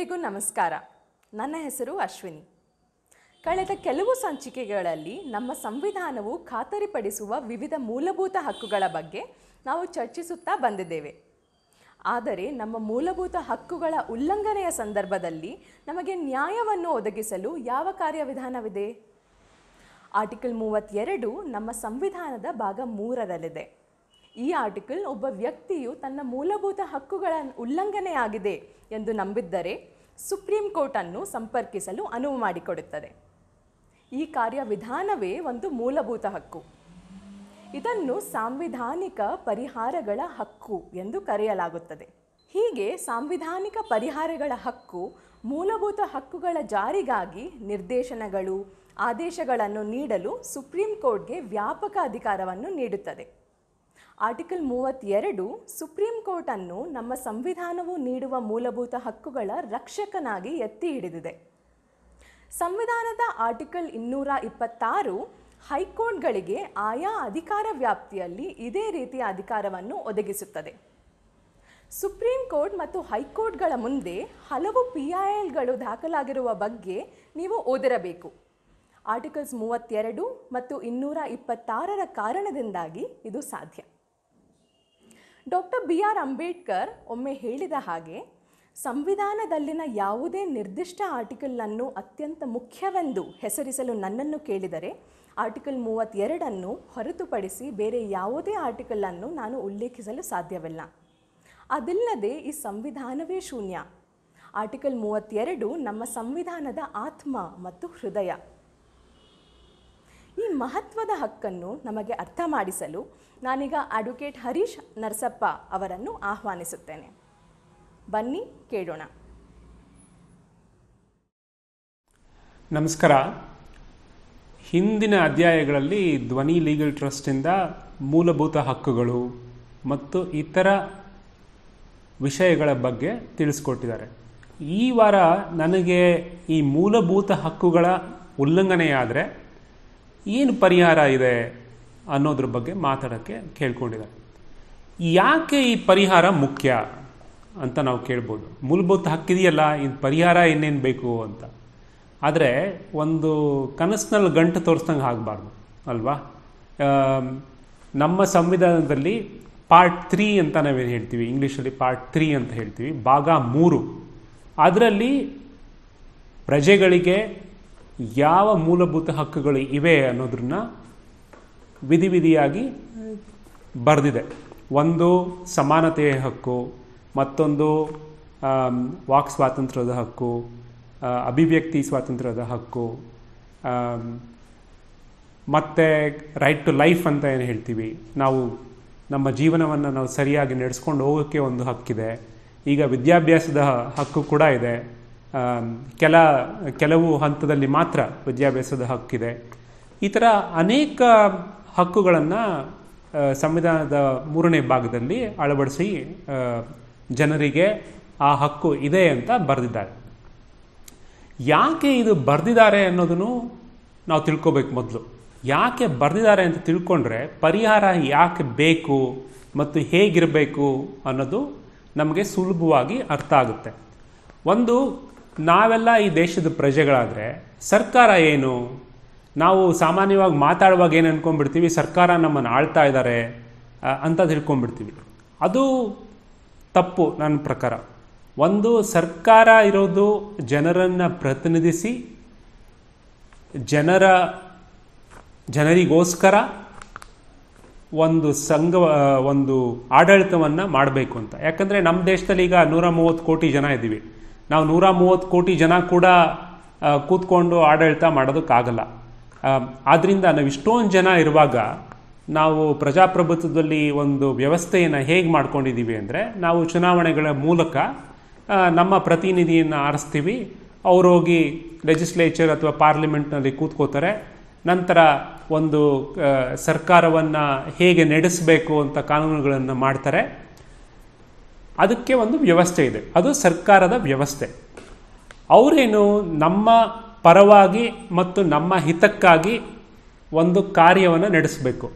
ಎಲ್ರಿಗೂ ನಮಸ್ಕಾರ. ನನ್ನ ಹೆಸರು ಅಶ್ವಿನಿ. ಕಳೆದ ಕೆಲವು ಸಂಚಿಕೆಗಳಲ್ಲಿ ನಮ್ಮ ಸಂವಿಧಾನವು ಖಾತರಿಪಡಿಸುವ ವಿವಿಧ ಮೂಲಭೂತ ಹಕ್ಕುಗಳ ಬಗ್ಗೆ ನಾವು ಚರ್ಚಿಸುತ್ತಾ ಬಂದಿದ್ದೇವೆ. ಆದರೆ ನಮ್ಮ ಮೂಲಭೂತ ಹಕ್ಕುಗಳ ಉಲ್ಲಂಘನೆಯ ಸಂದರ್ಭದಲ್ಲಿ ನಮಗೆ ನ್ಯಾಯವನ್ನು ಒದಗಿಸಲು ಯಾವ ಕಾರ್ಯವಿಧಾನವಿದೆ? ಆರ್ಟಿಕಲ್ 32 ನಮ್ಮ ಸಂವಿಧಾನದ ಭಾಗ 3ರಲ್ಲಿದೆ. ಈ ಆರ್ಟಿಕಲ್ ಒಬ್ಬ ವ್ಯಕ್ತಿಯು ತನ್ನ ಮೂಲಭೂತ ಹಕ್ಕುಗಳ ಉಲ್ಲಂಘನೆಯಾಗಿದೆ ಎಂದು ನಂಬಿದ್ದರೆ ಸುಪ್ರೀಂ ಕೋರ್ಟನ್ನು ಸಂಪರ್ಕಿಸಲು ಅನುವು ಮಾಡಿಕೊಡುತ್ತದೆ. ಈ ಕಾರ್ಯವಿಧಾನವೇ ಒಂದು ಮೂಲಭೂತ ಹಕ್ಕು. ಇದನ್ನು ಸಾಂವಿಧಾನಿಕ ಪರಿಹಾರಗಳ ಹಕ್ಕು ಎಂದು ಕರೆಯಲಾಗುತ್ತದೆ. ಹೀಗೆ ಸಾಂವಿಧಾನಿಕ ಪರಿಹಾರಗಳ ಹಕ್ಕು ಮೂಲಭೂತ ಹಕ್ಕುಗಳ ಜಾರಿಗಾಗಿ ನಿರ್ದೇಶನಗಳು, ಆದೇಶಗಳನ್ನು ನೀಡಲು ಸುಪ್ರೀಂ ಕೋರ್ಟ್ಗೆ ವ್ಯಾಪಕ ಅಧಿಕಾರವನ್ನು ನೀಡುತ್ತದೆ. ಆರ್ಟಿಕಲ್ 32 ಸುಪ್ರೀಂ ಕೋರ್ಟನ್ನು ನಮ್ಮ ಸಂವಿಧಾನವು ನೀಡುವ ಮೂಲಭೂತ ಹಕ್ಕುಗಳ ರಕ್ಷಕನಾಗಿ ಎತ್ತಿ ಹಿಡಿದಿದೆ. ಸಂವಿಧಾನದ ಆರ್ಟಿಕಲ್ 226 ಹೈಕೋರ್ಟ್ಗಳಿಗೆ ಆಯಾ ಅಧಿಕಾರ ವ್ಯಾಪ್ತಿಯಲ್ಲಿ ಇದೇ ರೀತಿಯ ಅಧಿಕಾರವನ್ನು ಒದಗಿಸುತ್ತದೆ. ಸುಪ್ರೀಂ ಕೋರ್ಟ್ ಮತ್ತು ಹೈಕೋರ್ಟ್ಗಳ ಮುಂದೆ ಹಲವು PILಗಳು ದಾಖಲಾಗಿರುವ ಬಗ್ಗೆ ನೀವು ಓದಿರಬೇಕು. ಆರ್ಟಿಕಲ್ಸ್ 32 ಮತ್ತು 226ರ ಕಾರಣದಿಂದಾಗಿ ಇದು ಸಾಧ್ಯ. ಡಾಕ್ಟರ್ BR ಅಂಬೇಡ್ಕರ್ ಒಮ್ಮೆ ಹೇಳಿದ ಹಾಗೆ, ಸಂವಿಧಾನದಲ್ಲಿನ ಯಾವುದೇ ನಿರ್ದಿಷ್ಟ ಆರ್ಟಿಕಲನ್ನು ಅತ್ಯಂತ ಮುಖ್ಯವೆಂದು ಹೆಸರಿಸಲು ನನ್ನನ್ನು ಕೇಳಿದರೆ ಆರ್ಟಿಕಲ್ 32ಅನ್ನು ಹೊರತುಪಡಿಸಿ ಬೇರೆ ಯಾವುದೇ ಆರ್ಟಿಕಲನ್ನು ನಾನು ಉಲ್ಲೇಖಿಸಲು ಸಾಧ್ಯವಿಲ್ಲ. ಅದಿಲ್ಲದೆ ಈ ಸಂವಿಧಾನವೇ ಶೂನ್ಯ. ಆರ್ಟಿಕಲ್ 32 ನಮ್ಮ ಸಂವಿಧಾನದ ಆತ್ಮ ಮತ್ತು ಹೃದಯ. ಈ ಮಹತ್ವದ ಹಕ್ಕನ್ನು ನಮಗೆ ಅರ್ಥ ಮಾಡಿಸಲು ನಾನೀಗ ಅಡ್ವೊಕೇಟ್ ಹರೀಶ್ ನರಸಪ್ಪ ಅವರನ್ನು ಆಹ್ವಾನಿಸುತ್ತೇನೆ. ಬನ್ನಿ ಕೇಳೋಣ. ನಮಸ್ಕಾರ. ಹಿಂದಿನ ಅಧ್ಯಾಯಗಳಲ್ಲಿ ಧ್ವನಿ ಲೀಗಲ್ ಟ್ರಸ್ಟಿಂದ ಮೂಲಭೂತ ಹಕ್ಕುಗಳು ಮತ್ತು ಇತರ ವಿಷಯಗಳ ಬಗ್ಗೆ ತಿಳಿಸ್ಕೊಟ್ಟಿದ್ದಾರೆ. ಈ ವಾರ ನನಗೆ ಈ ಮೂಲಭೂತ ಹಕ್ಕುಗಳ ಉಲ್ಲಂಘನೆಯಾದರೆ ಏನು ಪರಿಹಾರ ಇದೆ ಅನ್ನೋದ್ರ ಬಗ್ಗೆ ಮಾತಾಡೋಕ್ಕೆ ಕೇಳ್ಕೊಂಡಿದ್ದಾರೆ. ಯಾಕೆ ಈ ಪರಿಹಾರ ಮುಖ್ಯ ಅಂತ ನಾವು ಕೇಳ್ಬೋದು. ಮೂಲಭೂತ ಹಕ್ಕಿದೆಯಲ್ಲ, ಇದು ಪರಿಹಾರ ಇನ್ನೇನು ಬೇಕು ಅಂತ. ಆದರೆ ಒಂದು ಕನಸಿನಲ್ಲಿ ಗಂಟು ತೋರಿಸ್ದಂಗೆ ಆಗಬಾರ್ದು ಅಲ್ವಾ? ನಮ್ಮ ಸಂವಿಧಾನದಲ್ಲಿ ಪಾರ್ಟ್ 3 ಅಂತ ನಾವೇನು ಹೇಳ್ತೀವಿ, ಇಂಗ್ಲೀಷಲ್ಲಿ ಪಾರ್ಟ್ 3 ಅಂತ ಹೇಳ್ತೀವಿ, ಭಾಗ 3. ಅದರಲ್ಲಿ ಪ್ರಜೆಗಳಿಗೆ ಯಾವ ಮೂಲಭೂತ ಹಕ್ಕುಗಳು ಇವೆ ಅನ್ನೋದನ್ನ ವಿಧಿಯಾಗಿ ಬರೆದಿದೆ. ಒಂದು ಸಮಾನತೆಯ ಹಕ್ಕು, ಮತ್ತೊಂದು ವಾಕ್ ಸ್ವಾತಂತ್ರ್ಯದ ಹಕ್ಕು, ಅಭಿವ್ಯಕ್ತಿ ಸ್ವಾತಂತ್ರ್ಯದ ಹಕ್ಕು, ಮತ್ತು ರೈಟ್ ಟು ಲೈಫ್ ಅಂತ ಏನು ಹೇಳ್ತೀವಿ, ನಾವು ನಮ್ಮ ಜೀವನವನ್ನು ನಾವು ಸರಿಯಾಗಿ ನಡೆಸ್ಕೊಂಡು ಹೋಗೋಕ್ಕೆ ಒಂದು ಹಕ್ಕಿದೆ. ಈಗ ವಿದ್ಯಾಭ್ಯಾಸದ ಹಕ್ಕು ಕೂಡ ಇದೆ. ಕೆಲವು ಹಂತದಲ್ಲಿ ಮಾತ್ರ ವಿದ್ಯಾಭ್ಯಾಸದ ಹಕ್ಕಿದೆ. ಈ ಥರ ಅನೇಕ ಹಕ್ಕುಗಳನ್ನು ಸಂವಿಧಾನದ 3ನೇ ಭಾಗದಲ್ಲಿ ಅಳವಡಿಸಿ ಜನರಿಗೆ ಆ ಹಕ್ಕು ಇದೆ ಅಂತ ಬರೆದಿದ್ದಾರೆ. ಯಾಕೆ ಇದು ಬರೆದಿದ್ದಾರೆ ಅನ್ನೋದನ್ನು ನಾವು ತಿಳ್ಕೊಬೇಕು. ಮೊದಲು ಯಾಕೆ ಬರೆದಿದ್ದಾರೆ ಅಂತ ತಿಳ್ಕೊಂಡ್ರೆ ಪರಿಹಾರ ಯಾಕೆ ಬೇಕು ಮತ್ತು ಹೇಗಿರಬೇಕು ಅನ್ನೋದು ನಮಗೆ ಸುಲಭವಾಗಿ ಅರ್ಥ ಆಗುತ್ತೆ. ಒಂದು, ನಾವೆಲ್ಲ ಈ ದೇಶದ ಪ್ರಜೆಗಳಾದರೆ ಸರ್ಕಾರ ಏನು? ನಾವು ಸಾಮಾನ್ಯವಾಗಿ ಮಾತಾಡುವಾಗ ಏನು ಅಂದ್ಕೊಂಡ್ಬಿಡ್ತೀವಿ, ಸರ್ಕಾರ ನಮ್ಮನ್ನು ಆಳ್ತಾ ಇದ್ದಾರೆ ಅಂತ ತಿಳ್ಕೊಂಡ್ಬಿಡ್ತೀವಿ. ಅದು ತಪ್ಪು ನನ್ನ ಪ್ರಕಾರ. ಒಂದು, ಸರ್ಕಾರ ಇರೋದು ಜನರನ್ನು ಪ್ರತಿನಿಧಿಸಿ ಜನರಿಗೋಸ್ಕರ ಒಂದು ಆಡಳಿತವನ್ನು ಮಾಡಬೇಕು ಅಂತ. ಯಾಕಂದರೆ ನಮ್ಮ ದೇಶದಲ್ಲಿ ಈಗ 130 ಕೋಟಿ ಜನ ಇದ್ದೀವಿ. ನಾವು 130 ಕೋಟಿ ಜನ ಕೂಡ ಕೂತ್ಕೊಂಡು ಆಡಳಿತ ಮಾಡೋದಕ್ಕಾಗಲ್ಲ. ಆದ್ದರಿಂದ ನಾವು ಇಷ್ಟೊಂದು ಜನ ಇರುವಾಗ ನಾವು ಪ್ರಜಾಪ್ರಭುತ್ವದಲ್ಲಿ ಒಂದು ವ್ಯವಸ್ಥೆಯನ್ನು ಹೇಗೆ ಮಾಡ್ಕೊಂಡಿದ್ದೀವಿ ಅಂದರೆ, ನಾವು ಚುನಾವಣೆಗಳ ಮೂಲಕ ನಮ್ಮ ಪ್ರತಿನಿಧಿಯನ್ನು ಆರಿಸ್ತೀವಿ. ಅವರು ಹೋಗಿ ಲೆಜಿಸ್ಲೇಚರ್ ಅಥವಾ ಪಾರ್ಲಿಮೆಂಟ್ನಲ್ಲಿ ಕೂತ್ಕೋತಾರೆ. ನಂತರ ಒಂದು ಸರ್ಕಾರವನ್ನು ಹೇಗೆ ನಡೆಸಬೇಕು ಅಂತ ಕಾನೂನುಗಳನ್ನು ಮಾಡ್ತಾರೆ. ಅದಕ್ಕೆ ಒಂದು ವ್ಯವಸ್ಥೆ ಇದೆ, ಅದು ಸರ್ಕಾರದ ವ್ಯವಸ್ಥೆ. ಅವರೇನು ನಮ್ಮ ಪರವಾಗಿ ಮತ್ತು ನಮ್ಮ ಹಿತಕ್ಕಾಗಿ ಒಂದು ಕಾರ್ಯವನ್ನು ನಡೆಸಬೇಕು.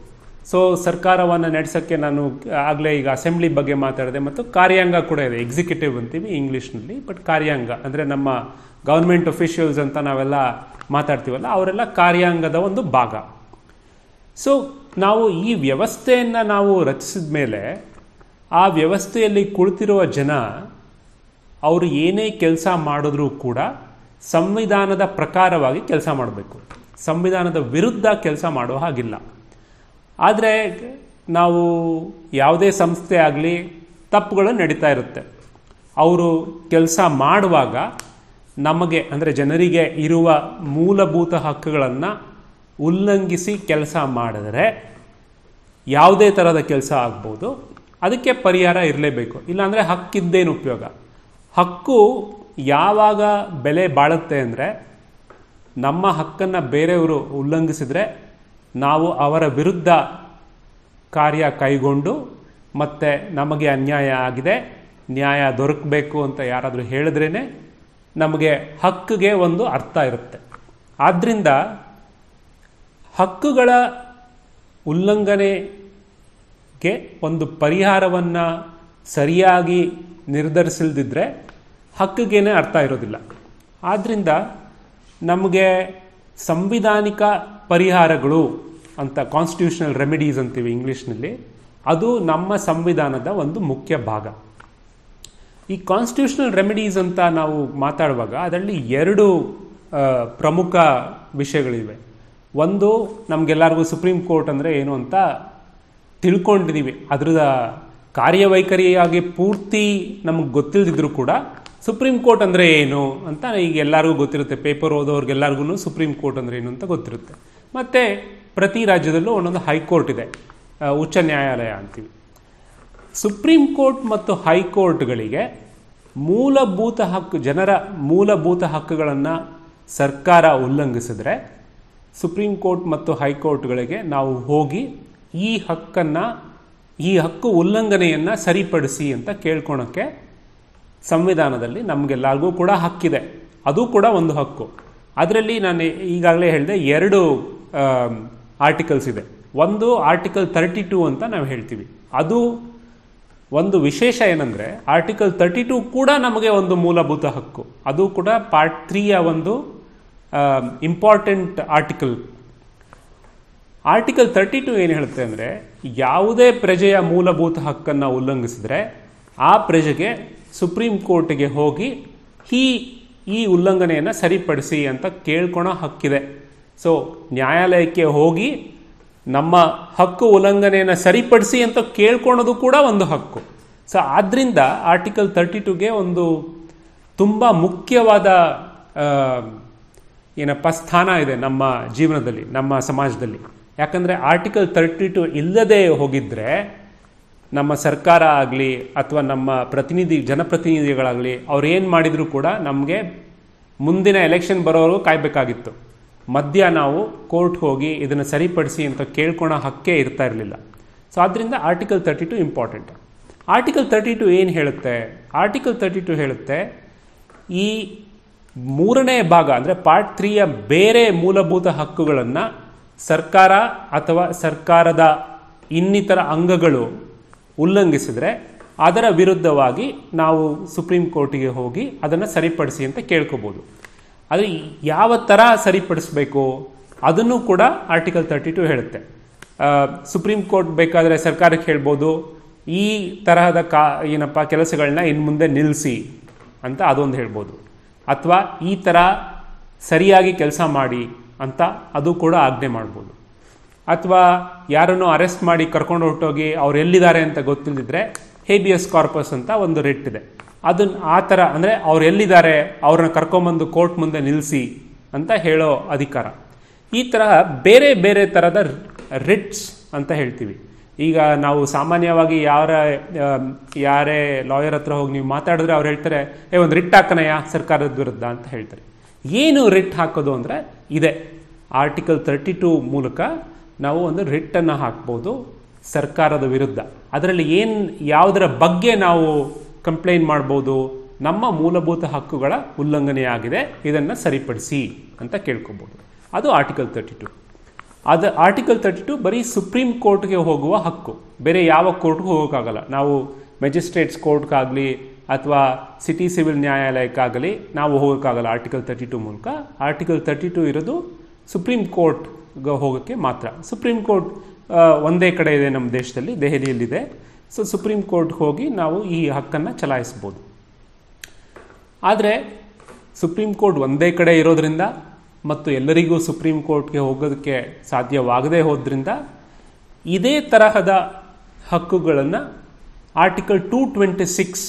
ಸೊ ಸರ್ಕಾರವನ್ನು ನಡೆಸೋಕ್ಕೆ ನಾನು ಆಗಲೇ ಈಗ ಅಸೆಂಬ್ಲಿ ಬಗ್ಗೆ ಮಾತಾಡಿದೆ, ಮತ್ತು ಕಾರ್ಯಾಂಗ ಕೂಡ ಇದೆ, ಎಕ್ಸಿಕ್ಯೂಟಿವ್ ಅಂತೀವಿ ಇಂಗ್ಲೀಷ್ನಲ್ಲಿ, ಬಟ್ ಕಾರ್ಯಾಂಗ ಅಂದರೆ ನಮ್ಮ ಗೌರ್ಮೆಂಟ್ ಅಫಿಷಿಯಲ್ಸ್ ಅಂತ ನಾವೆಲ್ಲ ಮಾತಾಡ್ತೀವಲ್ಲ, ಅವರೆಲ್ಲ ಕಾರ್ಯಾಂಗದ ಒಂದು ಭಾಗ. ಸೊ ನಾವು ಈ ವ್ಯವಸ್ಥೆಯನ್ನು ನಾವು ರಚಿಸಿದ ಮೇಲೆ ಆ ವ್ಯವಸ್ಥೆಯಲ್ಲಿ ಕುಳಿತಿರುವ ಜನ ಅವರು ಏನೇ ಕೆಲಸ ಮಾಡಿದ್ರೂ ಕೂಡ ಸಂವಿಧಾನದ ಪ್ರಕಾರವಾಗಿ ಕೆಲಸ ಮಾಡಬೇಕು, ಸಂವಿಧಾನದ ವಿರುದ್ಧ ಕೆಲಸ ಮಾಡೋ ಹಾಗಿಲ್ಲ. ಆದರೆ ನಾವು ಯಾವುದೇ ಸಂಸ್ಥೆ ಆಗಲಿ ತಪ್ಪುಗಳು ನಡೀತಾ ಇರುತ್ತೆ. ಅವರು ಕೆಲಸ ಮಾಡುವಾಗ ನಮಗೆ ಅಂದರೆ ಜನರಿಗೆ ಇರುವ ಮೂಲಭೂತ ಹಕ್ಕುಗಳನ್ನು ಉಲ್ಲಂಘಿಸಿ ಕೆಲಸ ಮಾಡಿದರೆ ಯಾವುದೇ ಥರದ ಕೆಲಸ ಆಗ್ಬೋದು, ಅದಕ್ಕೆ ಪರಿಹಾರ ಇರಲೇಬೇಕು. ಇಲ್ಲಾಂದರೆ ಹಕ್ಕಿದ್ದೇನು ಉಪಯೋಗ? ಹಕ್ಕು ಯಾವಾಗ ಬೆಲೆ ಬಾಳುತ್ತೆ ಅಂದರೆ ನಮ್ಮ ಹಕ್ಕನ್ನು ಬೇರೆಯವರು ಉಲ್ಲಂಘಿಸಿದರೆ ನಾವು ಅವರ ವಿರುದ್ಧ ಕಾರ್ಯ ಕೈಗೊಂಡು ಮತ್ತು ನಮಗೆ ಅನ್ಯಾಯ ಆಗಿದೆ, ನ್ಯಾಯ ದೊರಕಬೇಕು ಅಂತ ಯಾರಾದರೂ ಹೇಳಿದ್ರೇ ನಮಗೆ ಹಕ್ಕಿಗೆ ಒಂದು ಅರ್ಥ ಇರುತ್ತೆ. ಆದ್ದರಿಂದ ಹಕ್ಕುಗಳ ಉಲ್ಲಂಘನೆಗೆ ಒಂದು ಪರಿಹಾರವನ್ನು ಸರಿಯಾಗಿ ನಿರ್ಧರಿಸಲ್ದಿದ್ರೆ ಹಕ್ಕಿಗೇನೆ ಅರ್ಥ ಇರೋದಿಲ್ಲ. ಆದ್ದರಿಂದ ನಮಗೆ ಸಂವಿಧಾನಿಕ ಪರಿಹಾರಗಳು ಅಂತ ಕಾನ್ಸ್ಟಿಟ್ಯೂಷನಲ್ ರೆಮಿಡೀಸ್ ಅಂತೀವಿ ಇಂಗ್ಲೀಷ್ನಲ್ಲಿ, ಅದು ನಮ್ಮ ಸಂವಿಧಾನದ ಒಂದು ಮುಖ್ಯ ಭಾಗ. ಈ ಕಾನ್ಸ್ಟಿಟ್ಯೂಷನಲ್ ರೆಮಿಡೀಸ್ ಅಂತ ನಾವು ಮಾತಾಡುವಾಗ ಅದರಲ್ಲಿ ಎರಡು ಪ್ರಮುಖ ವಿಷಯಗಳಿವೆ. ಒಂದು, ನಮಗೆಲ್ಲರಿಗೂ ಸುಪ್ರೀಂ ಕೋರ್ಟ್ ಅಂದರೆ ಏನು ಅಂತ ತಿಳ್ಕೊಂಡಿದ್ದೀವಿ, ಅದರ ಕಾರ್ಯವೈಖರಿಯಾಗಿ ಪೂರ್ತಿ ನಮಗೆ ಗೊತ್ತಿಲ್ಲದಿದ್ರೂ ಕೂಡ ಸುಪ್ರೀಂ ಕೋರ್ಟ್ ಅಂದರೆ ಏನು ಅಂತ ಈಗ ಎಲ್ಲರಿಗೂ ಗೊತ್ತಿರುತ್ತೆ. ಪೇಪರ್ ಓದೋರ್ಗೆಲ್ಲರಿಗೂ ಸುಪ್ರೀಂ ಕೋರ್ಟ್ ಅಂದರೆ ಏನು ಅಂತ ಗೊತ್ತಿರುತ್ತೆ. ಮತ್ತು ಪ್ರತಿ ರಾಜ್ಯದಲ್ಲೂ ಒಂದೊಂದು ಹೈಕೋರ್ಟ್ ಇದೆ, ಉಚ್ಚ ನ್ಯಾಯಾಲಯ ಅಂತೀವಿ. ಸುಪ್ರೀಂ ಕೋರ್ಟ್ ಮತ್ತು ಹೈಕೋರ್ಟ್ಗಳಿಗೆ ಮೂಲಭೂತ ಹಕ್ಕು, ಜನರ ಮೂಲಭೂತ ಹಕ್ಕುಗಳನ್ನು ಸರ್ಕಾರ ಉಲ್ಲಂಘಿಸಿದ್ರೆ ಸುಪ್ರೀಂ ಕೋರ್ಟ್ ಮತ್ತು ಹೈಕೋರ್ಟ್ಗಳಿಗೆ ನಾವು ಹೋಗಿ ಈ ಹಕ್ಕು ಉಲ್ಲಂಘನೆಯನ್ನು ಸರಿಪಡಿಸಿ ಅಂತ ಕೇಳ್ಕೊಳಕ್ಕೆ ಸಂವಿಧಾನದಲ್ಲಿ ನಮಗೆಲ್ಲರಿಗೂ ಕೂಡ ಹಕ್ಕಿದೆ. ಅದು ಕೂಡ ಒಂದು ಹಕ್ಕು. ಅದರಲ್ಲಿ ನಾನು ಈಗಾಗಲೇ ಹೇಳಿದೆ, ಎರಡು ಆರ್ಟಿಕಲ್ಸ್ ಇದೆ. ಒಂದು ಆರ್ಟಿಕಲ್ 32 ಅಂತ ನಾವು ಹೇಳ್ತೀವಿ. ಅದು ಒಂದು ವಿಶೇಷ ಏನಂದರೆ ಆರ್ಟಿಕಲ್ 32 ಕೂಡ ನಮಗೆ ಒಂದು ಮೂಲಭೂತ ಹಕ್ಕು. ಅದು ಕೂಡ ಪಾರ್ಟ್ 3ಯ ಒಂದು ಇಂಪಾರ್ಟೆಂಟ್ ಆರ್ಟಿಕಲ್. ಆರ್ಟಿಕಲ್ 32 ಏನು ಹೇಳುತ್ತೆ ಅಂದರೆ, ಯಾವುದೇ ಪ್ರಜೆಯ ಮೂಲಭೂತ ಹಕ್ಕನ್ನು ಉಲ್ಲಂಘಿಸಿದ್ರೆ ಆ ಪ್ರಜೆಗೆ ಸುಪ್ರೀಂ ಕೋರ್ಟಿಗೆ ಹೋಗಿ ಈ ಉಲ್ಲಂಘನೆಯನ್ನು ಸರಿಪಡಿಸಿ ಅಂತ ಕೇಳ್ಕೊಳೋ ಹಕ್ಕಿದೆ. ಸೊ ನ್ಯಾಯಾಲಯಕ್ಕೆ ಹೋಗಿ ನಮ್ಮ ಹಕ್ಕು ಉಲ್ಲಂಘನೆಯನ್ನು ಸರಿಪಡಿಸಿ ಅಂತ ಕೇಳ್ಕೊಳೋದು ಕೂಡ ಒಂದು ಹಕ್ಕು. ಸೊ ಆದ್ದರಿಂದ ಆರ್ಟಿಕಲ್ 32ಗೆ ಒಂದು ತುಂಬ ಮುಖ್ಯವಾದ ಸ್ಥಾನ ಇದೆ ನಮ್ಮ ಜೀವನದಲ್ಲಿ, ನಮ್ಮ ಸಮಾಜದಲ್ಲಿ. ಯಾಕಂದರೆ ಆರ್ಟಿಕಲ್ 32 ಇಲ್ಲದೆ ಹೋಗಿದ್ರೆ ನಮ್ಮ ಸರ್ಕಾರ ಆಗಲಿ ಅಥವಾ ನಮ್ಮ ಜನಪ್ರತಿನಿಧಿಗಳಾಗಲಿ ಅವ್ರು ಏನು ಮಾಡಿದರೂ ಕೂಡ ನಮಗೆ ಮುಂದಿನ ಎಲೆಕ್ಷನ್ ಬರೋವರೆಗೂ ಕಾಯಬೇಕಾಗಿತ್ತು. ಮಧ್ಯ ನಾವು ಕೋರ್ಟ್ ಹೋಗಿ ಇದನ್ನು ಸರಿಪಡಿಸಿ ಅಂತ ಕೇಳ್ಕೊಳೋ ಹಕ್ಕೇ ಇರ್ತಾ ಇರಲಿಲ್ಲ. ಸೊ ಆದ್ದರಿಂದ ಆರ್ಟಿಕಲ್ 32 ಇಂಪಾರ್ಟೆಂಟ್. ಆರ್ಟಿಕಲ್ 32 ಏನು ಹೇಳುತ್ತೆ? ಆರ್ಟಿಕಲ್ 32 ಹೇಳುತ್ತೆ, ಈ ಮೂರನೇ ಭಾಗ ಅಂದರೆ ಪಾರ್ಟ್ 3ಯ ಬೇರೆ ಮೂಲಭೂತ ಹಕ್ಕುಗಳನ್ನು ಸರ್ಕಾರ ಅಥವಾ ಸರ್ಕಾರದ ಇನ್ನಿತರ ಅಂಗಗಳು ಉಲ್ಲಂಘಿಸಿದ್ರೆ ಅದರ ವಿರುದ್ಧವಾಗಿ ನಾವು ಸುಪ್ರೀಂ ಕೋರ್ಟಿಗೆ ಹೋಗಿ ಅದನ್ನು ಸರಿಪಡಿಸಿ ಅಂತ ಕೇಳ್ಕೋಬೋದು. ಆದರೆ ಯಾವ ಥರ ಸರಿಪಡಿಸಬೇಕು ಅದನ್ನು ಕೂಡ ಆರ್ಟಿಕಲ್ 32 ಹೇಳುತ್ತೆ. ಸುಪ್ರೀಂ ಕೋರ್ಟ್ ಬೇಕಾದರೆ ಸರ್ಕಾರಕ್ಕೆ ಹೇಳ್ಬೋದು, ಈ ತರಹದ ಕೆಲಸಗಳನ್ನ ಇನ್ನು ಮುಂದೆ ನಿಲ್ಲಿಸಿ ಅಂತ ಅದೊಂದು ಹೇಳ್ಬೋದು. ಅಥವಾ ಈ ಥರ ಸರಿಯಾಗಿ ಕೆಲಸ ಮಾಡಿ ಅಂತ ಅದು ಕೂಡ ಆಜ್ಞೆ ಮಾಡ್ಬೋದು. ಅಥವಾ ಯಾರನ್ನು ಅರೆಸ್ಟ್ ಮಾಡಿ ಕರ್ಕೊಂಡು ಹೊರಟೋಗಿ ಅವ್ರು ಎಲ್ಲಿದ್ದಾರೆ ಅಂತ ಗೊತ್ತಿಲ್ಲದಿದ್ರೆ ಹೇಬಿಯಸ್ ಕಾರ್ಪಸ್ ಅಂತ ಒಂದು ರಿಟ್ ಇದೆ. ಅದನ್ನು ಆ ಥರ ಅಂದರೆ ಅವ್ರು ಎಲ್ಲಿದ್ದಾರೆ ಅವ್ರನ್ನ ಕರ್ಕೊಂಬಂದು ಕೋರ್ಟ್ ಮುಂದೆ ನಿಲ್ಲಿಸಿ ಅಂತ ಹೇಳೋ ಅಧಿಕಾರ. ಈ ತರಹ ಬೇರೆ ಬೇರೆ ಥರದ ರಿಟ್ಸ್ ಅಂತ ಹೇಳ್ತೀವಿ. ಈಗ ನಾವು ಸಾಮಾನ್ಯವಾಗಿ ಯಾರೇ ಲಾಯರ್ ಹತ್ರ ಹೋಗಿ ನೀವು ಮಾತಾಡಿದ್ರೆ ಅವ್ರು ಹೇಳ್ತಾರೆ, ಒಂದು ರಿಟ್ ಹಾಕನಯ್ಯ ಸರ್ಕಾರದ ವಿರುದ್ಧ ಅಂತ ಹೇಳ್ತಾರೆ. ಏನು ರಿಟ್ ಹಾಕೋದು ಅಂದರೆ ಇದೆ, ಆರ್ಟಿಕಲ್ 32 ಮೂಲಕ ನಾವು ಒಂದು ರಿಟ್ಟನ್ನು ಹಾಕ್ಬೋದು ಸರ್ಕಾರದ ವಿರುದ್ಧ. ಅದರಲ್ಲಿ ಯಾವುದರ ಬಗ್ಗೆ ನಾವು ಕಂಪ್ಲೇಂಟ್ ಮಾಡ್ಬೋದು? ನಮ್ಮ ಮೂಲಭೂತ ಹಕ್ಕುಗಳ ಉಲ್ಲಂಘನೆಯಾಗಿದೆ, ಇದನ್ನು ಸರಿಪಡಿಸಿ ಅಂತ ಕೇಳ್ಕೊಬೋದು. ಅದು ಆರ್ಟಿಕಲ್ 32. ಅದು ಆರ್ಟಿಕಲ್ 32 ಬರೀ ಸುಪ್ರೀಂ ಕೋರ್ಟ್ಗೆ ಹೋಗುವ ಹಕ್ಕು, ಬೇರೆ ಯಾವ ಕೋರ್ಟ್ಗೂ ಹೋಗೋಕ್ಕಾಗಲ್ಲ. ನಾವು ಮೆಜಿಸ್ಟ್ರೇಟ್ಸ್ ಕೋರ್ಟ್ಗಾಗಲಿ ಅಥವಾ ಸಿಟಿ ಸಿವಿಲ್ ನ್ಯಾಯಾಲಯಕ್ಕಾಗಲಿ ನಾವು ಹೋಗೋಕ್ಕಾಗಲ್ಲ ಆರ್ಟಿಕಲ್ 32 ಮೂಲಕ. ಆರ್ಟಿಕಲ್ 32 ಇರೋದು ಸುಪ್ರೀಂ ಕೋರ್ಟ್ಗೆ ಹೋಗೋಕ್ಕೆ ಮಾತ್ರ. ಸುಪ್ರೀಂ ಕೋರ್ಟ್ ಒಂದೇ ಕಡೆ ಇದೆ ನಮ್ಮ ದೇಶದಲ್ಲಿ, ದೆಹಲಿಯಲ್ಲಿದೆ. ಸೊ ಸುಪ್ರೀಂ ಕೋರ್ಟ್ಗೆ ಹೋಗಿ ನಾವು ಈ ಹಕ್ಕನ್ನು ಚಲಾಯಿಸ್ಬೋದು. ಆದರೆ ಸುಪ್ರೀಂ ಕೋರ್ಟ್ ಒಂದೇ ಕಡೆ ಇರೋದ್ರಿಂದ ಮತ್ತು ಎಲ್ಲರಿಗೂ ಸುಪ್ರೀಂ ಕೋರ್ಟ್ಗೆ ಹೋಗೋದಕ್ಕೆ ಸಾಧ್ಯವಾಗದೇ ಹೋದ್ರಿಂದ ಇದೇ ತರಹದ ಹಕ್ಕುಗಳನ್ನು ಆರ್ಟಿಕಲ್ 226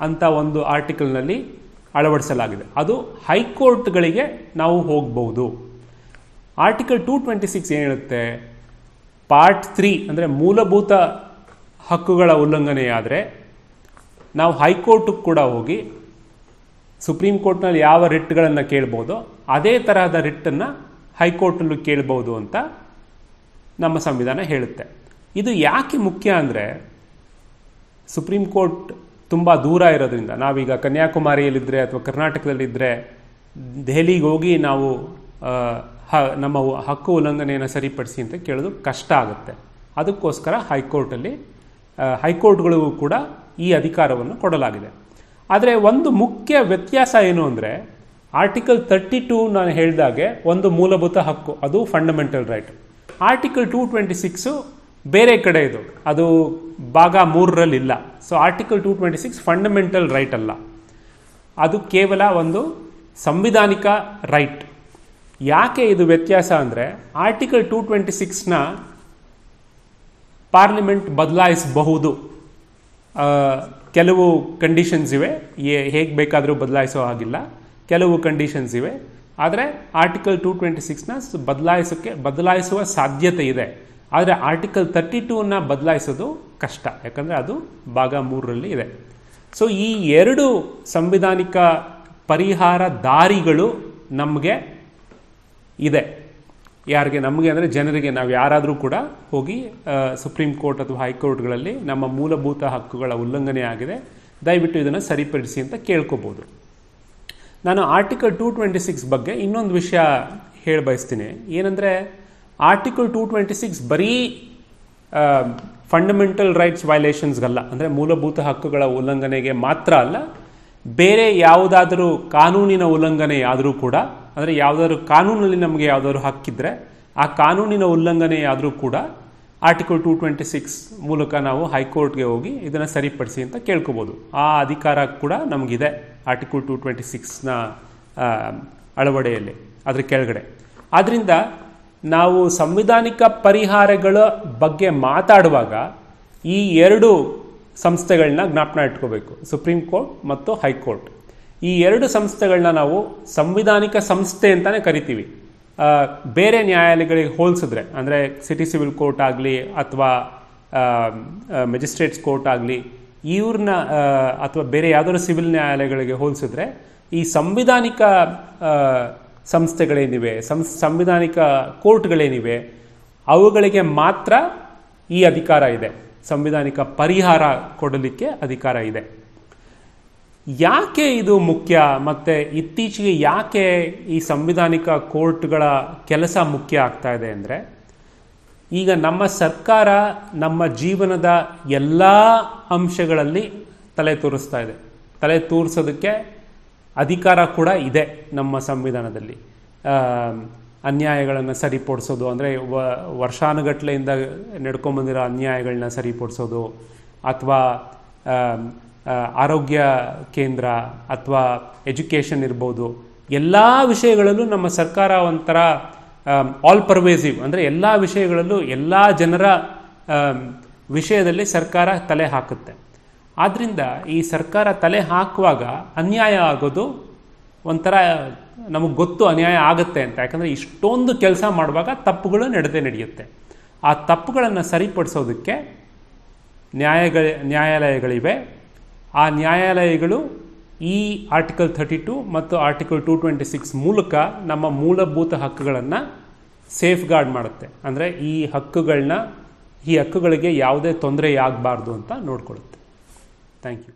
ಅಂತ ಒಂದು ಆರ್ಟಿಕಲ್ನಲ್ಲಿ ಅಳವಡಿಸಲಾಗಿದೆ. ಅದು ಹೈಕೋರ್ಟ್ಗಳಿಗೆ ನಾವು ಹೋಗ್ಬೋದು. ಆರ್ಟಿಕಲ್ 226 ಏನು ಹೇಳುತ್ತೆ? ಪಾರ್ಟ್ 3 ಅಂದರೆ ಮೂಲಭೂತ ಹಕ್ಕುಗಳ ಉಲ್ಲಂಘನೆಯಾದರೆ ನಾವು ಹೈಕೋರ್ಟ್ಗೆ ಕೂಡ ಹೋಗಿ ಸುಪ್ರೀಂ ಕೋರ್ಟ್ನಲ್ಲಿ ಯಾವ ರಿಟ್ಗಳನ್ನು ಕೇಳ್ಬೋದು ಅದೇ ತರಹದ ರಿಟ್ಟನ್ನು ಹೈಕೋರ್ಟಲ್ಲೂ ಕೇಳ್ಬೋದು ಅಂತ ನಮ್ಮ ಸಂವಿಧಾನ ಹೇಳುತ್ತೆ. ಇದು ಯಾಕೆ ಮುಖ್ಯ ಅಂದರೆ ಸುಪ್ರೀಂ ಕೋರ್ಟ್ ತುಂಬ ದೂರ ಇರೋದ್ರಿಂದ, ನಾವೀಗ ಕನ್ಯಾಕುಮಾರಿಯಲ್ಲಿದ್ದರೆ ಅಥವಾ ಕರ್ನಾಟಕದಲ್ಲಿದ್ದರೆ ದೆಹಲಿಗೆ ಹೋಗಿ ನಾವು ನಮ್ಮ ಹಕ್ಕು ಉಲ್ಲಂಘನೆಯನ್ನು ಸರಿಪಡಿಸಿ ಅಂತ ಕೇಳೋದು ಕಷ್ಟ ಆಗುತ್ತೆ. ಅದಕ್ಕೋಸ್ಕರ ಹೈಕೋರ್ಟ್ಗಳಿಗೂ ಕೂಡ ಈ ಅಧಿಕಾರವನ್ನು ಕೊಡಲಾಗಿದೆ. ಆದರೆ ಒಂದು ಮುಖ್ಯ ವ್ಯತ್ಯಾಸ ಏನು ಅಂದರೆ ಆರ್ಟಿಕಲ್ 32 ನಾನು ಹೇಳಿದಾಗೆ ಒಂದು ಮೂಲಭೂತ ಹಕ್ಕು, ಅದು ಫಂಡಮೆಂಟಲ್ ರೈಟ್. ಆರ್ಟಿಕಲ್ 226 ಬೇರೆ ಕಡೆ ಇದು, ಅದು ಭಾಗ 3ರಲ್ಲಿ ಇಲ್ಲ. ಸೊ ಆರ್ಟಿಕಲ್ 226 ಫಂಡಮೆಂಟಲ್ ರೈಟ್ ಅಲ್ಲ, ಅದು ಕೇವಲ ಒಂದು ಸಂವಿಧಾನಿಕ ರೈಟ್. ಯಾಕೆ ಇದು ವ್ಯತ್ಯಾಸ ಅಂದರೆ ಆರ್ಟಿಕಲ್ 226ನ ಪಾರ್ಲಿಮೆಂಟ್ ಬದಲಾಯಿಸಬಹುದು. ಕೆಲವು ಕಂಡೀಷನ್ಸ್ ಇವೆ, ಹೇಗೆ ಬೇಕಾದರೂ ಬದಲಾಯಿಸೋ ಹಾಗಿಲ್ಲ, ಕೆಲವು ಕಂಡೀಷನ್ಸ್ ಇವೆ. ಆದರೆ ಆರ್ಟಿಕಲ್ 226ನ ಬದಲಾಯಿಸುವ ಸಾಧ್ಯತೆ ಇದೆ. ಆದರೆ ಆರ್ಟಿಕಲ್ 32ನ ಬದಲಾಯಿಸೋದು ಕಷ್ಟ, ಯಾಕಂದರೆ ಅದು ಭಾಗ 3ರಲ್ಲಿ ಇದೆ. ಸೊ ಈ ಎರಡು ಸಂವಿಧಾನಿಕ ಪರಿಹಾರ ದಾರಿಗಳು ನಮಗೆ ಇದೆ. ಯಾರಿಗೆ? ನಮಗೆ ಅಂದರೆ ಜನರಿಗೆ. ನಾವು ಯಾರಾದರೂ ಕೂಡ ಹೋಗಿ ಸುಪ್ರೀಂ ಕೋರ್ಟ್ ಅಥವಾ ಹೈಕೋರ್ಟ್ಗಳಲ್ಲಿ ನಮ್ಮ ಮೂಲಭೂತ ಹಕ್ಕುಗಳ ಉಲ್ಲಂಘನೆ ಆಗಿದೆ, ದಯವಿಟ್ಟು ಇದನ್ನು ಸರಿಪಡಿಸಿ ಅಂತ ಕೇಳ್ಕೋಬೋದು. ನಾನು ಆರ್ಟಿಕಲ್ 226 ಬಗ್ಗೆ ಇನ್ನೊಂದು ವಿಷಯ ಹೇಳ ಬಯಸ್ತೀನಿ. ಏನಂದರೆ ಆರ್ಟಿಕಲ್ 226 ಬರೀ ಫಂಡಮೆಂಟಲ್ ರೈಟ್ಸ್ ವೈಲೇಷನ್ಸ್ಗಲ್ಲ, ಅಂದರೆ ಮೂಲಭೂತ ಹಕ್ಕುಗಳ ಉಲ್ಲಂಘನೆಗೆ ಮಾತ್ರ ಅಲ್ಲ, ಬೇರೆ ಯಾವುದಾದರೂ ಕಾನೂನಿನ ಉಲ್ಲಂಘನೆ ಆದರೂ ಕೂಡ, ಅಂದರೆ ಯಾವುದಾದ್ರು ಕಾನೂನಲ್ಲಿ ನಮಗೆ ಯಾವುದಾದ್ರು ಹಕ್ಕಿದ್ರೆ ಆ ಕಾನೂನಿನ ಉಲ್ಲಂಘನೆ ಆದರೂ ಕೂಡ ಆರ್ಟಿಕಲ್ 226 ಮೂಲಕ ನಾವು ಹೈಕೋರ್ಟ್ಗೆ ಹೋಗಿ ಇದನ್ನು ಸರಿಪಡಿಸಿ ಅಂತ ಕೇಳ್ಕೋಬೋದು. ಆ ಅಧಿಕಾರ ಕೂಡ ನಮಗಿದೆ ಆರ್ಟಿಕಲ್ 226ನ ಅಳವಡೆಯಲ್ಲಿ, ಅದರ ಕೆಳಗಡೆ. ಆದ್ದರಿಂದ ನಾವು ಸಂವಿಧಾನಿಕ ಪರಿಹಾರಗಳ ಬಗ್ಗೆ ಮಾತಾಡುವಾಗ ಈ ಎರಡು ಸಂಸ್ಥೆಗಳನ್ನ ಜ್ಞಾಪನ ಇಟ್ಕೋಬೇಕು, ಸುಪ್ರೀಂ ಕೋರ್ಟ್ ಮತ್ತು ಹೈಕೋರ್ಟ್. ಈ ಎರಡು ಸಂಸ್ಥೆಗಳನ್ನ ನಾವು ಸಂವಿಧಾನಿಕ ಸಂಸ್ಥೆ ಅಂತಾನೆ ಕರಿತೀವಿ. ಬೇರೆ ನ್ಯಾಯಾಲಯಗಳಿಗೆ ಹೋಲಿಸಿದ್ರೆ, ಅಂದರೆ ಸಿಟಿ ಸಿವಿಲ್ ಕೋರ್ಟ್ ಆಗಲಿ ಅಥವಾ ಮೆಜಿಸ್ಟ್ರೇಟ್ಸ್ ಕೋರ್ಟ್ ಆಗಲಿ, ಇವ್ರನ್ನ ಅಥವಾ ಬೇರೆ ಯಾವುದಾದ್ರು ಸಿವಿಲ್ ನ್ಯಾಯಾಲಯಗಳಿಗೆ ಹೋಲಿಸಿದ್ರೆ ಈ ಸಂವಿಧಾನಿಕ ಸಂಸ್ಥೆಗಳೇನಿವೆ, ಸಂವಿಧಾನಿಕ ಕೋರ್ಟ್ಗಳೇನಿವೆ, ಅವುಗಳಿಗೆ ಮಾತ್ರ ಈ ಅಧಿಕಾರ ಇದೆ, ಸಂವಿಧಾನಿಕ ಪರಿಹಾರ ಕೊಡಲಿಕ್ಕೆ ಅಧಿಕಾರ ಇದೆ. ಯಾಕೆ ಇದು ಮುಖ್ಯ? ಮತ್ತು ಇತ್ತೀಚೆಗೆ ಯಾಕೆ ಈ ಸಂವಿಧಾನಿಕ ಕೋರ್ಟ್ಗಳ ಕೆಲಸ ಮುಖ್ಯ ಆಗ್ತಾ ಇದೆ ಅಂದರೆ, ಈಗ ನಮ್ಮ ಸರ್ಕಾರ ನಮ್ಮ ಜೀವನದ ಎಲ್ಲ ಅಂಶಗಳಲ್ಲಿ ತಲೆ ತೋರಿಸ್ತಾ ಇದೆ. ತಲೆ ತೋರಿಸೋದಕ್ಕೆ ಅಧಿಕಾರ ಕೂಡ ಇದೆ ನಮ್ಮ ಸಂವಿಧಾನದಲ್ಲಿ. ಅನ್ಯಾಯಗಳನ್ನು ಸರಿಪಡಿಸೋದು, ಅಂದರೆ ವರ್ಷಾನುಗಟ್ಟಲೆಯಿಂದ ನಡ್ಕೊಂಬಂದಿರೋ ಅನ್ಯಾಯಗಳನ್ನ ಸರಿಪಡಿಸೋದು, ಅಥವಾ ಆರೋಗ್ಯ ಕೇಂದ್ರ ಅಥವಾ ಎಜುಕೇಷನ್ ಇರ್ಬೋದು, ಎಲ್ಲ ವಿಷಯಗಳಲ್ಲೂ ನಮ್ಮ ಸರ್ಕಾರ ಒಂಥರ ಆಲ್ ಪರ್ವೇಸಿವ್, ಅಂದರೆ ಎಲ್ಲ ವಿಷಯಗಳಲ್ಲೂ ಎಲ್ಲ ಜನರ ವಿಷಯದಲ್ಲಿ ಸರ್ಕಾರ ತಲೆ ಹಾಕುತ್ತೆ. ಆದ್ದರಿಂದ ಈ ಸರ್ಕಾರ ತಲೆ ಹಾಕುವಾಗ ಅನ್ಯಾಯ ಆಗೋದು ಒಂಥರ ನಮಗೆ ಗೊತ್ತು ಅನ್ಯಾಯ ಆಗುತ್ತೆ ಅಂತ. ಯಾಕಂದರೆ ಇಷ್ಟೊಂದು ಕೆಲಸ ಮಾಡುವಾಗ ತಪ್ಪುಗಳು ನಡೆಯುತ್ತೆ. ಆ ತಪ್ಪುಗಳನ್ನು ಸರಿಪಡಿಸೋದಕ್ಕೆ ನ್ಯಾಯಾಲಯಗಳಿವೆ. ಆ ನ್ಯಾಯಾಲಯಗಳು ಈ ಆರ್ಟಿಕಲ್ 32 ಮತ್ತು ಆರ್ಟಿಕಲ್ 226 ಮೂಲಕ ನಮ್ಮ ಮೂಲಭೂತ ಹಕ್ಕುಗಳನ್ನು ಸೇಫ್ ಗಾರ್ಡ್ ಮಾಡುತ್ತೆ. ಅಂದರೆ ಈ ಹಕ್ಕುಗಳಿಗೆ ಯಾವುದೇ ತೊಂದರೆ ಆಗಬಾರ್ದು ಅಂತ ನೋಡ್ಕೊಳ್ಳುತ್ತೆ. Thank you.